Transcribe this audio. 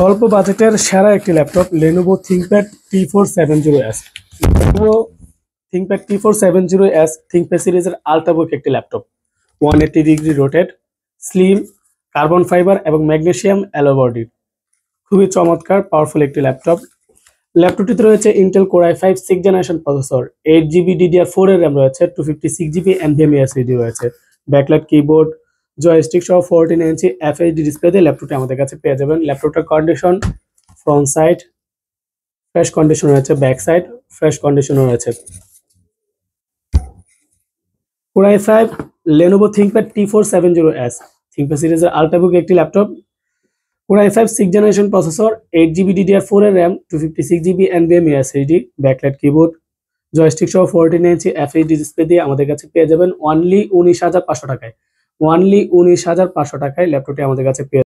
স্বল্প বাজেটের সেরা একটি laptop Lenovo ThinkPad T470S। Lenovo ThinkPad T470S ThinkPad সিরিজের আল্ট্রাবুক একটি laptop, 180 degree rotate, slim, carbon fibre এবং ম্যাগনেসিয়াম অ্যালয় বডি। খুবই চমৎকার পাওয়ারফুল একটি ল্যাপটপ। ল্যাপটপটিতে রয়েছে Intel Core i5 6th generation processor, 8GB DDR4 এর র্যাম রয়েছে, 256GB NVMe SSD রয়েছে, ব্যাকলাইট কিবোর্ড, জয়স্টিক সহ 14 ইঞ্চি FHD ডিসপ্লে দিয়ে ল্যাপটপটি আমাদের কাছে পেয়ে যাবেন। ল্যাপটপটার condition front side fresh condition রয়েছে, ব্যাক সাইড ফ্রেশ কন্ডিশন রয়েছে। Core i5 Lenovo ThinkPad T470S ThinkPad সিরিজের আল্ট্রাবুক একটি laptop. Core i5 6th generation processor, 8GB DDR4 এর RAM, 256GB NVMe SSD, backlight keyboard, joystick সহ 14 ইঞ্চি FHD ডিসপ্লে দিয়ে আমাদের কাছে পেয়ে যাবেন অনলি 19,500 টাকায়। অনলি 19,500 টাকায় ল্যাপটপটি আমাদের কাছে পেয়ে